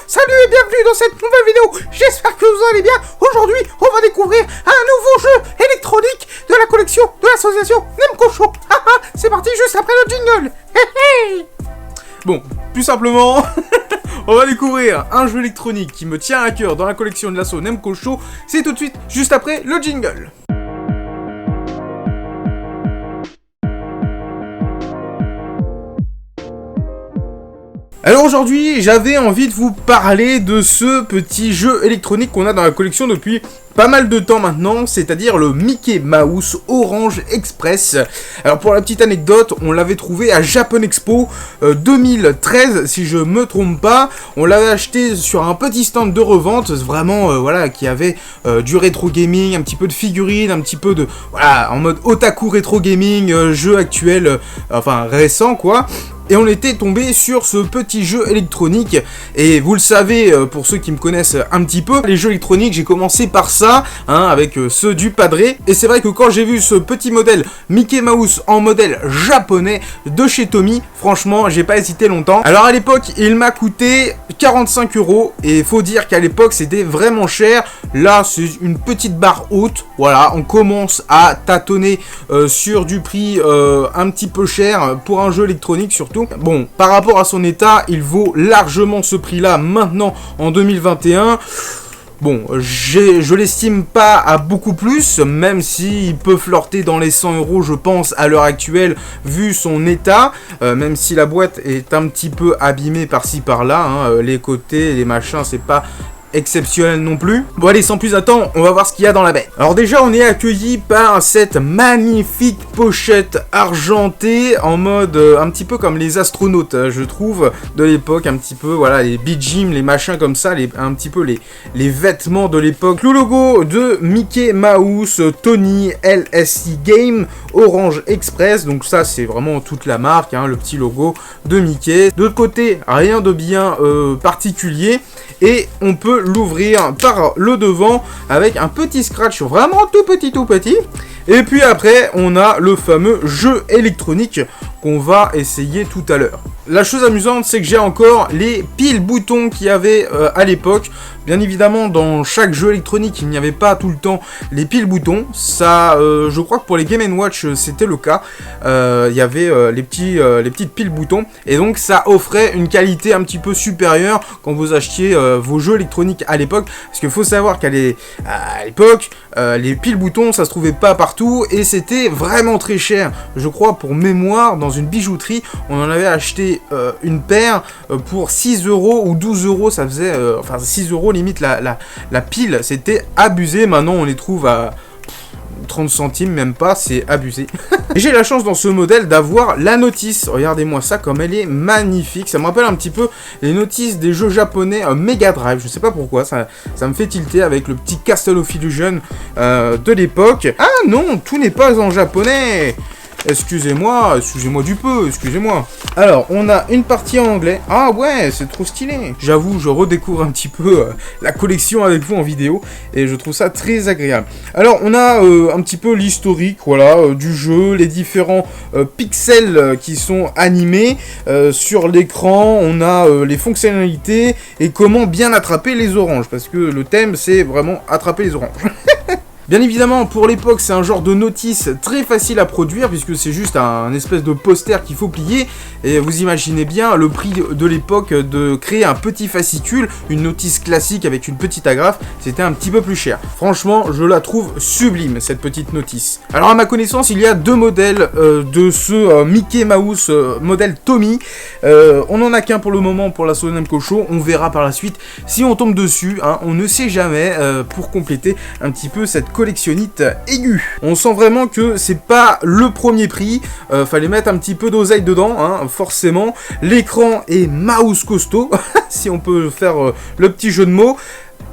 Salut et bienvenue dans cette nouvelle vidéo. J'espère que vous allez bien. Aujourd'hui, on va découvrir un nouveau jeu électronique de la collection de l'association Nemco Show. C'est parti juste après le jingle. Bon, plus simplement, on va découvrir un jeu électronique qui me tient à cœur dans la collection de l'asso Nemco Show. C'est tout de suite, juste après le jingle. Alors aujourd'hui, j'avais envie de vous parler de ce petit jeu électronique qu'on a dans la collection depuis pas mal de temps maintenant, c'est-à-dire le Mickey Mouse Orange Express. Alors pour la petite anecdote, on l'avait trouvé à Japan Expo 2013, si je me trompe pas. On l'avait acheté sur un petit stand de revente, vraiment voilà, qui avait du rétro gaming, un petit peu de figurines, un petit peu de voilà, en mode otaku rétro gaming, jeu actuel, enfin récent quoi. Et on était tombé sur ce petit jeu électronique. Et vous le savez, pour ceux qui me connaissent un petit peu, les jeux électroniques, j'ai commencé par ça, avec ceux du Padre. Et c'est vrai que quand j'ai vu ce petit modèle Mickey Mouse en modèle japonais de chez Tommy, franchement, j'ai pas hésité longtemps. Alors à l'époque, il m'a coûté 45 €. Et faut dire qu'à l'époque, c'était vraiment cher. Là, c'est une petite barre haute. Voilà, on commence à tâtonner sur du prix un petit peu cher pour un jeu électronique surtout. Bon, par rapport à son état, il vaut largement ce prix-là maintenant en 2021. Bon, je l'estime pas à beaucoup plus, même s'il peut flirter dans les 100 €, je pense, à l'heure actuelle, vu son état, même si la boîte est un petit peu abîmée par-ci par-là, les côtés, les machins, c'est pas exceptionnel non plus. Bon allez, sans plus attendre, on va voir ce qu'il y a dans la bête. Alors déjà, on est accueilli par cette magnifique pochette argentée en mode un petit peu comme les astronautes, je trouve, de l'époque, un petit peu, voilà, les bijim, les machins comme ça, un petit peu les vêtements de l'époque. Le logo de Mickey Mouse, Tony, LSI Game, Orange Express, donc ça c'est vraiment toute la marque, le petit logo de Mickey. De l'autre côté, rien de bien particulier, et on peut l'ouvrir par le devant avec un petit scratch vraiment tout petit. Et puis après, on a le fameux jeu électronique qu'on va essayer tout à l'heure. La chose amusante, c'est que j'ai encore les piles boutons qu'il y avait à l'époque. Bien évidemment, dans chaque jeu électronique, il n'y avait pas tout le temps les piles boutons. Ça, je crois que pour les Game & Watch, c'était le cas. Il y avait les petites piles boutons. Et donc, ça offrait une qualité un petit peu supérieure quand vous achetiez vos jeux électroniques à l'époque. Parce qu'il faut savoir qu'à l'époque, les piles boutons, ça se trouvait pas partout. Et c'était vraiment très cher. Je crois, pour mémoire, dans une bijouterie, on en avait acheté une paire pour 6 € ou 12 €. Ça faisait, enfin 6 € limite la pile, c'était abusé. Maintenant on les trouve à 30 centimes, même pas, c'est abusé. J'ai la chance dans ce modèle d'avoir la notice. Regardez-moi ça, comme elle est magnifique. Ça me rappelle un petit peu les notices des jeux japonais Mega Drive. Je sais pas pourquoi, ça me fait tilter avec le petit Castle of Illusion de l'époque. Ah non, tout n'est pas en japonais. Excusez-moi du peu, excusez-moi. Alors, on a une partie en anglais. Ah ouais, c'est trop stylé. J'avoue, je redécouvre un petit peu la collection avec vous en vidéo. Et je trouve ça très agréable. Alors, on a un petit peu l'historique, voilà, du jeu, les différents pixels qui sont animés sur l'écran. On a les fonctionnalités et comment bien attraper les oranges. Parce que le thème, c'est vraiment attraper les oranges. Bien évidemment, pour l'époque, c'est un genre de notice très facile à produire, puisque c'est juste un espèce de poster qu'il faut plier. Et vous imaginez bien le prix de l'époque de créer un petit fascicule, une notice classique avec une petite agrafe, c'était un petit peu plus cher. Franchement, je la trouve sublime, cette petite notice. Alors, à ma connaissance, il y a deux modèles de ce Mickey Mouse modèle Tommy. On n'en a qu'un pour le moment pour la Nemco Show. On verra par la suite si on tombe dessus. On ne sait jamais pour compléter un petit peu cette collectionnite aiguë. On sent vraiment que c'est pas le premier prix, fallait mettre un petit peu d'oseille dedans, forcément. L'écran est mouse costaud, si on peut faire le petit jeu de mots.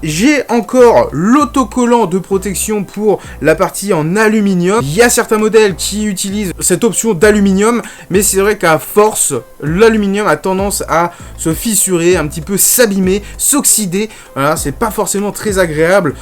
J'ai encore l'autocollant de protection pour la partie en aluminium. Il y a certains modèles qui utilisent cette option d'aluminium, mais c'est vrai qu'à force, l'aluminium a tendance à se fissurer, un petit peu s'abîmer, s'oxyder. Voilà, c'est pas forcément très agréable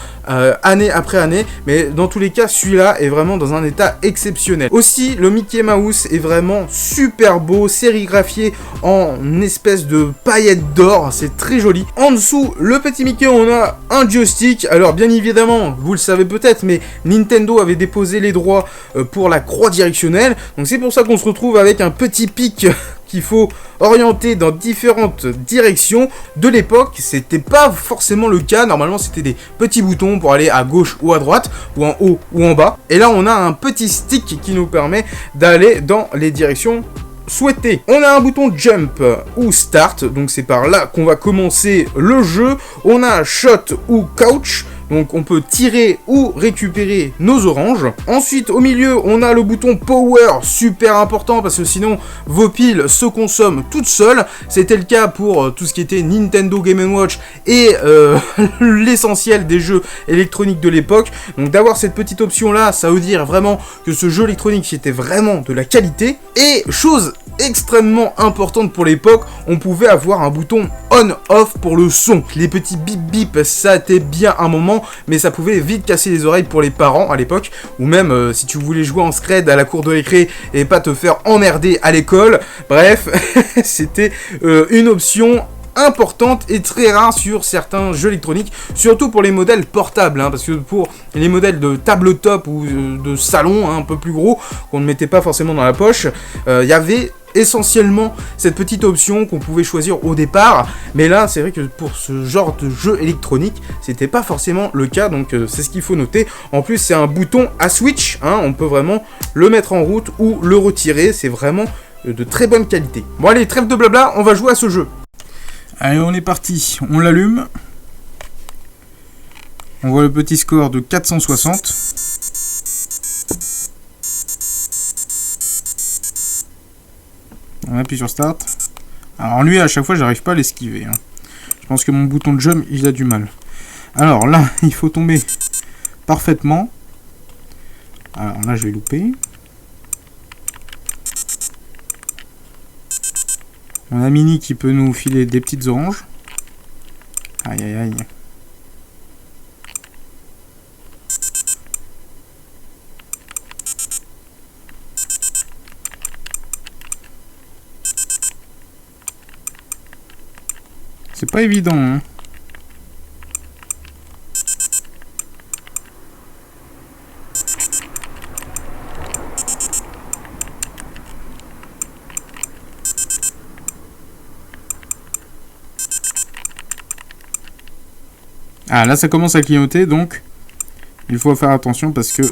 année après année, mais dans tous les cas, celui-là est vraiment dans un état exceptionnel. Aussi, le Mickey Mouse est vraiment super beau, sérigraphié en espèce de paillettes d'or, c'est très joli. En dessous, le petit Mickey, on a un joystick. Alors bien évidemment, vous le savez peut-être, mais Nintendo avait déposé les droits pour la croix directionnelle, donc c'est pour ça qu'on se retrouve avec un petit pic qu'il faut orienter dans différentes directions. De l'époque, c'était pas forcément le cas. Normalement, c'était des petits boutons pour aller à gauche ou à droite, ou en haut ou en bas. Et là, on a un petit stick qui nous permet d'aller dans les directions souhaitées. On a un bouton jump ou start, donc c'est par là qu'on va commencer le jeu. On a shot ou couch, donc on peut tirer ou récupérer nos oranges. Ensuite, au milieu, on a le bouton power, super important parce que sinon vos piles se consomment toutes seules. C'était le cas pour tout ce qui était Nintendo Game & Watch et l'essentiel des jeux électroniques de l'époque. Donc d'avoir cette petite option là, ça veut dire vraiment que ce jeu électronique était vraiment de la qualité. Et chose extrêmement importante pour l'époque, on pouvait avoir un bouton on-off pour le son. Les petits bip-bip, ça était bien un moment, mais ça pouvait vite casser les oreilles pour les parents à l'époque, ou même si tu voulais jouer en scred à la cour de récré et pas te faire emmerder à l'école. Bref, c'était une option importante et très rare sur certains jeux électroniques, surtout pour les modèles portables, hein, parce que pour les modèles de tabletop ou de salon, hein, un peu plus gros, qu'on ne mettait pas forcément dans la poche, il y avait essentiellement cette petite option qu'on pouvait choisir au départ, mais là c'est vrai que pour ce genre de jeu électronique c'était pas forcément le cas, donc c'est ce qu'il faut noter. En plus c'est un bouton à switch, hein, on peut vraiment le mettre en route ou le retirer, c'est vraiment de très bonne qualité. Bon allez, trêve de blabla, on va jouer à ce jeu. Allez, on est parti, on l'allume. On voit le petit score de 460. On appuie sur Start. Alors lui, à chaque fois, j'arrive pas à l'esquiver. Hein. Je pense que mon bouton de jump, il a du mal. Alors là, il faut tomber parfaitement. Alors là, je vais louper. On a Mini qui peut nous filer des petites oranges. Aïe aïe aïe. C'est pas évident, hein. Ah, là ça commence à clignoter, donc il faut faire attention parce que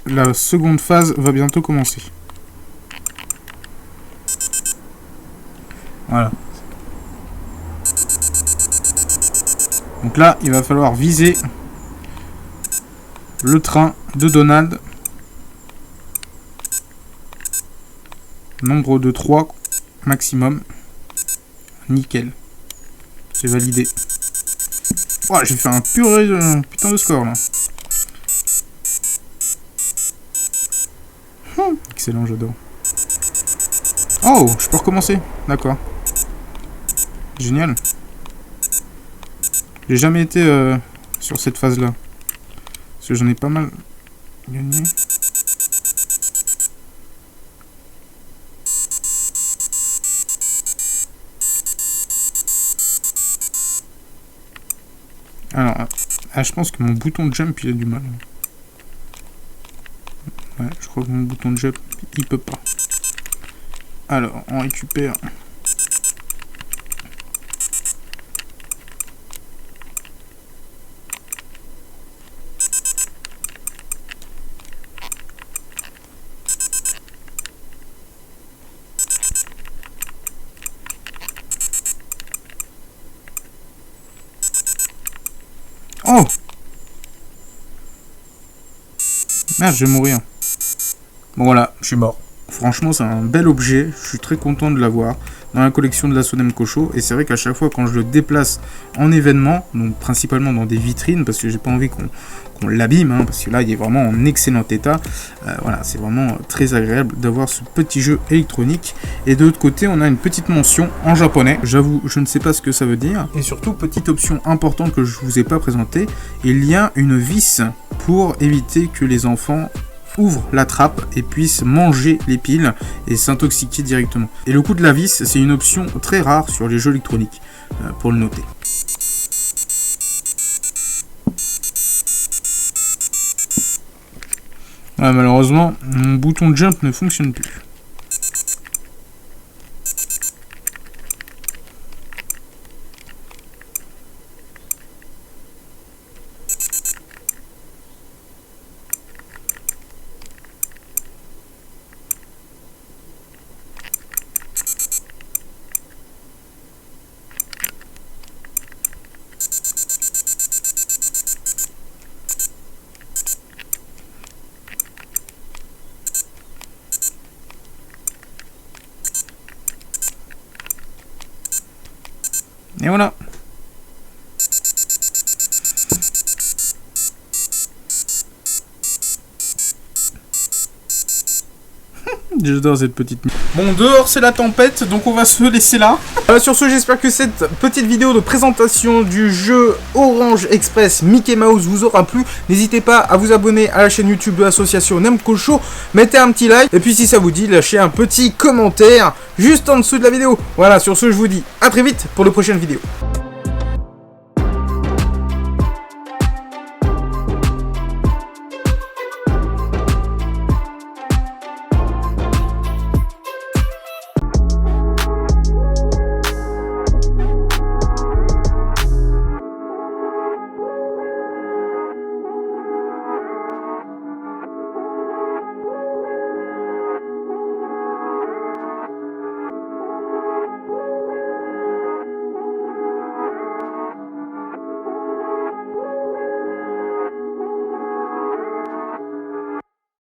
la seconde phase va bientôt commencer. Voilà. Donc là, il va falloir viser le train de Donald. Nombre de 3 maximum. Nickel. C'est validé. Oh, j'ai fait un putain de score là. Excellent, j'adore. Oh, je peux recommencer. D'accord. Génial. J'ai jamais été sur cette phase là. Parce que j'en ai pas mal gagné. Alors, je pense que mon bouton de jump il a du mal. Ouais, je crois que mon bouton de jump il peut pas. Alors, on récupère. Oh! Merde, je vais mourir. Bon voilà, je suis mort. Franchement, c'est un bel objet. Je suis très content de l'avoir. dans la collection de l'assaut Nemkosho. Et c'est vrai qu'à chaque fois quand je le déplace en événement, donc principalement dans des vitrines, parce que j'ai pas envie qu'on l'abîme, hein, parce que là il est vraiment en excellent état. Voilà, c'est vraiment très agréable d'avoir ce petit jeu électronique. Et de l'autre côté, on a une petite mention en japonais. J'avoue, je ne sais pas ce que ça veut dire. Et surtout, petite option importante que je vous ai pas présentée, il y a une vis pour éviter que les enfants ouvrent la trappe et puissent manger les piles et s'intoxiquer directement. Et le coup de la vis, c'est une option très rare sur les jeux électroniques, pour le noter. Ah, malheureusement, mon bouton de jump ne fonctionne plus. Et voilà. J'adore cette petite... Bon, dehors c'est la tempête, donc on va se laisser là. Sur ce, j'espère que cette petite vidéo de présentation du jeu Orange Express Mickey Mouse vous aura plu. N'hésitez pas à vous abonner à la chaîne YouTube de l'association Nemkosho. Mettez un petit like, et puis si ça vous dit, lâchez un petit commentaire juste en dessous de la vidéo. Voilà, sur ce, je vous dis à très vite pour de prochaines vidéos.